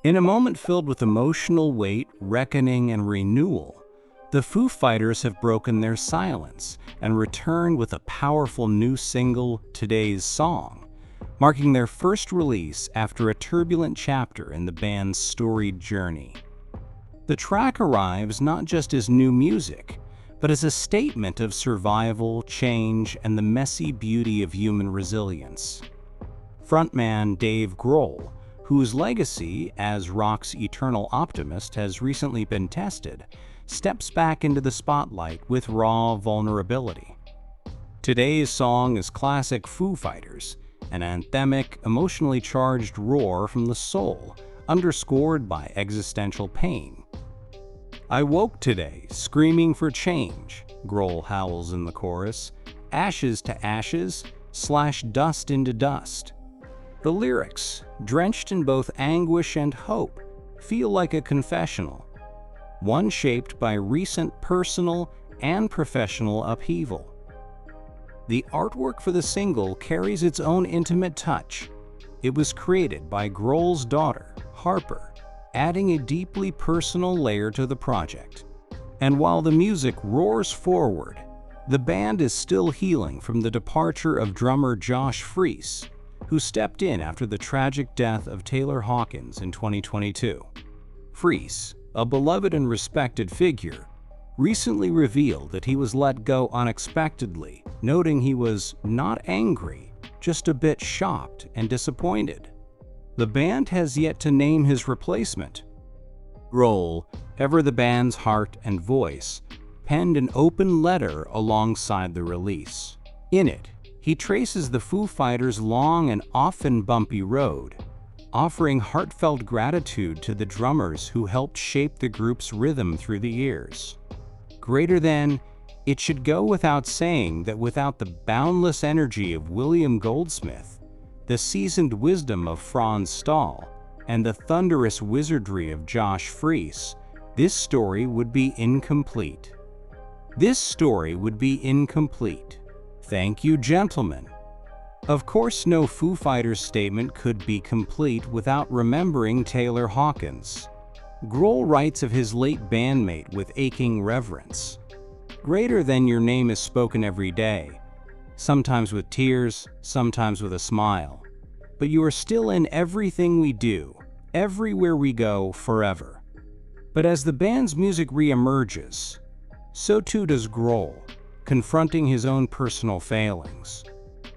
In a moment filled with emotional weight, reckoning, and renewal, the Foo Fighters have broken their silence and returned with a powerful new single, Today's Song, marking their first release after a turbulent chapter in the band's storied journey. The track arrives not just as new music, but as a statement of survival, change, and the messy beauty of human resilience. Frontman Dave Grohl, whose legacy as rock's eternal optimist has recently been tested, steps back into the spotlight with raw vulnerability. Today's Song is classic Foo Fighters, an anthemic, emotionally charged roar from the soul, underscored by existential pain. "I woke today, screaming for change," Grohl howls in the chorus, "ashes to ashes, slash dust into dust." The lyrics, drenched in both anguish and hope, feel like a confessional, one shaped by recent personal and professional upheaval. The artwork for the single carries its own intimate touch. It was created by Grohl's daughter, Harper, adding a deeply personal layer to the project. And while the music roars forward, the band is still healing from the departure of drummer Josh Freese, who stepped in after the tragic death of Taylor Hawkins in 2022. Freese, a beloved and respected figure, recently revealed that he was let go unexpectedly, noting he was not angry, just a bit shocked and disappointed. The band has yet to name his replacement. Grohl, ever the band's heart and voice, penned an open letter alongside the release. In it, he traces the Foo Fighters' long and often bumpy road, offering heartfelt gratitude to the drummers who helped shape the group's rhythm through the years. Greater than, it should go without saying that without the boundless energy of William Goldsmith, the seasoned wisdom of Franz Stahl, and the thunderous wizardry of Josh Freese, this story would be incomplete. Thank you, gentlemen. Of course, no Foo Fighters statement could be complete without remembering Taylor Hawkins. Grohl writes of his late bandmate with aching reverence. "Greater than your name is spoken every day, sometimes with tears, sometimes with a smile. But you are still in everything we do, everywhere we go, forever." But as the band's music re-emerges, so too does Grohl, confronting his own personal failings.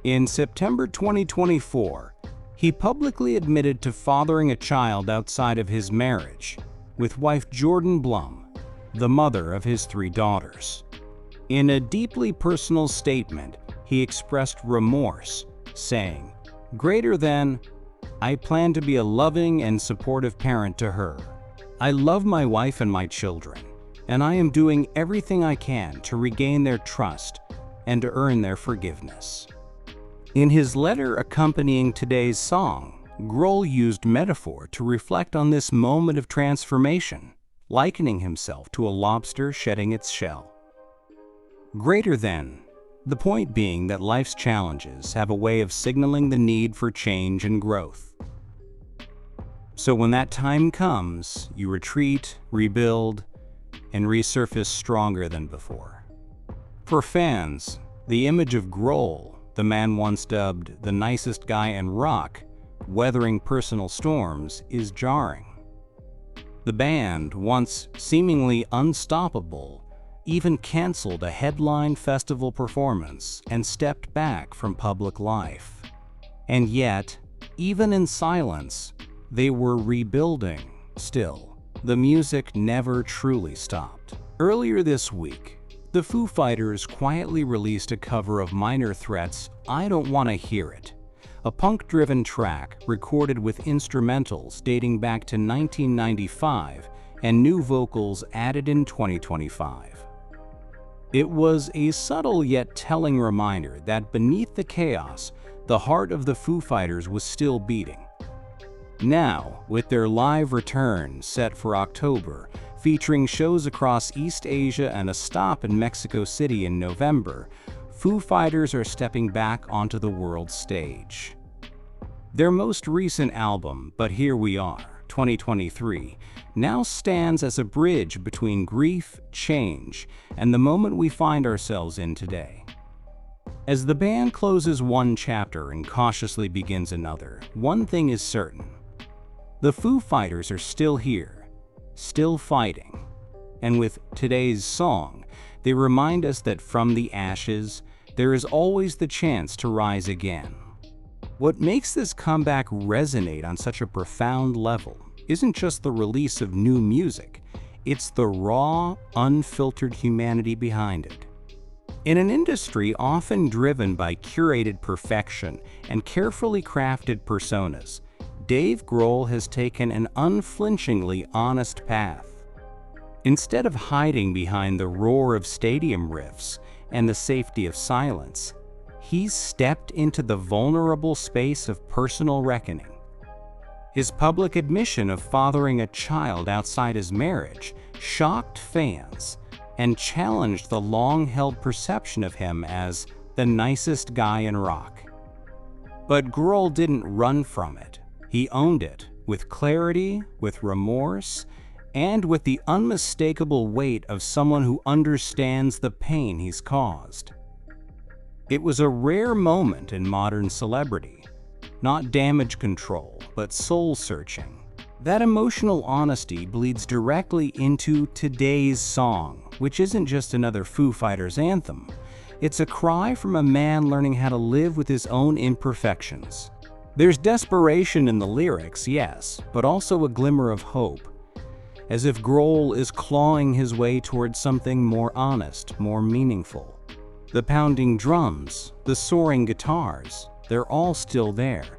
In September 2024, he publicly admitted to fathering a child outside of his marriage with wife Jordan Blum, the mother of his 3 daughters. In a deeply personal statement, he expressed remorse, saying, "Greater than, I plan to be a loving and supportive parent to her. I love my wife and my children, and I am doing everything I can to regain their trust and to earn their forgiveness." In his letter accompanying Today's Song, Grohl used metaphor to reflect on this moment of transformation, likening himself to a lobster shedding its shell. Greater than, the point being that life's challenges have a way of signaling the need for change and growth. So when that time comes, you retreat, rebuild, and resurface stronger than before. For fans, the image of Grohl, the man once dubbed the nicest guy in rock, weathering personal storms, is jarring. The band, once seemingly unstoppable, even canceled a headline festival performance and stepped back from public life. And yet, even in silence, they were rebuilding. Still, the music never truly stopped. Earlier this week, the Foo Fighters quietly released a cover of Minor Threat's "I Don't Wanna Hear It," a punk-driven track recorded with instrumentals dating back to 1995 and new vocals added in 2025. It was a subtle yet telling reminder that beneath the chaos, the heart of the Foo Fighters was still beating. Now, with their live return set for October, featuring shows across East Asia and a stop in Mexico City in November, Foo Fighters are stepping back onto the world stage. Their most recent album, But Here We Are, 2023, now stands as a bridge between grief, change, and the moment we find ourselves in today. As the band closes one chapter and cautiously begins another, one thing is certain. The Foo Fighters are still here, still fighting. And with today's song, they remind us that from the ashes, there is always the chance to rise again. What makes this comeback resonate on such a profound level isn't just the release of new music, it's the raw, unfiltered humanity behind it. In an industry often driven by curated perfection and carefully crafted personas, Dave Grohl has taken an unflinchingly honest path. Instead of hiding behind the roar of stadium riffs and the safety of silence, he's stepped into the vulnerable space of personal reckoning. His public admission of fathering a child outside his marriage shocked fans and challenged the long-held perception of him as the nicest guy in rock. But Grohl didn't run from it. He owned it, with clarity, with remorse, and with the unmistakable weight of someone who understands the pain he's caused. It was a rare moment in modern celebrity, not damage control, but soul-searching. That emotional honesty bleeds directly into today's song, which isn't just another Foo Fighters anthem. It's a cry from a man learning how to live with his own imperfections. There's desperation in the lyrics, yes, but also a glimmer of hope, as if Grohl is clawing his way towards something more honest, more meaningful. The pounding drums, the soaring guitars, they're all still there.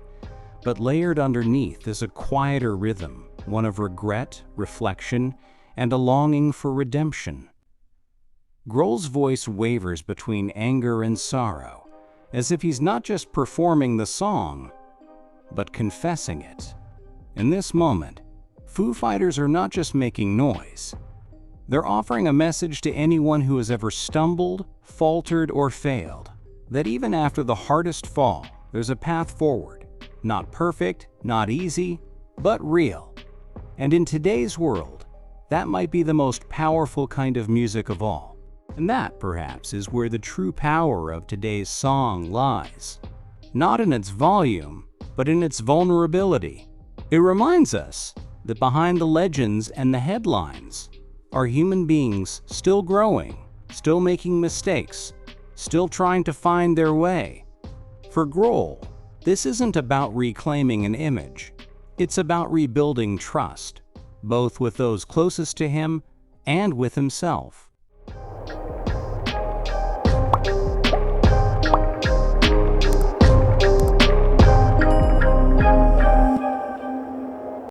But layered underneath is a quieter rhythm, one of regret, reflection, and a longing for redemption. Grohl's voice wavers between anger and sorrow, as if he's not just performing the song, but confessing it. In this moment, Foo Fighters are not just making noise. They're offering a message to anyone who has ever stumbled, faltered, or failed, that even after the hardest fall, there's a path forward. Not perfect, not easy, but real. And in today's world, that might be the most powerful kind of music of all. And that, perhaps, is where the true power of today's song lies. Not in its volume, but in its vulnerability. It reminds us that behind the legends and the headlines are human beings still growing, still making mistakes, still trying to find their way. For Grohl, this isn't about reclaiming an image. It's about rebuilding trust, both with those closest to him and with himself.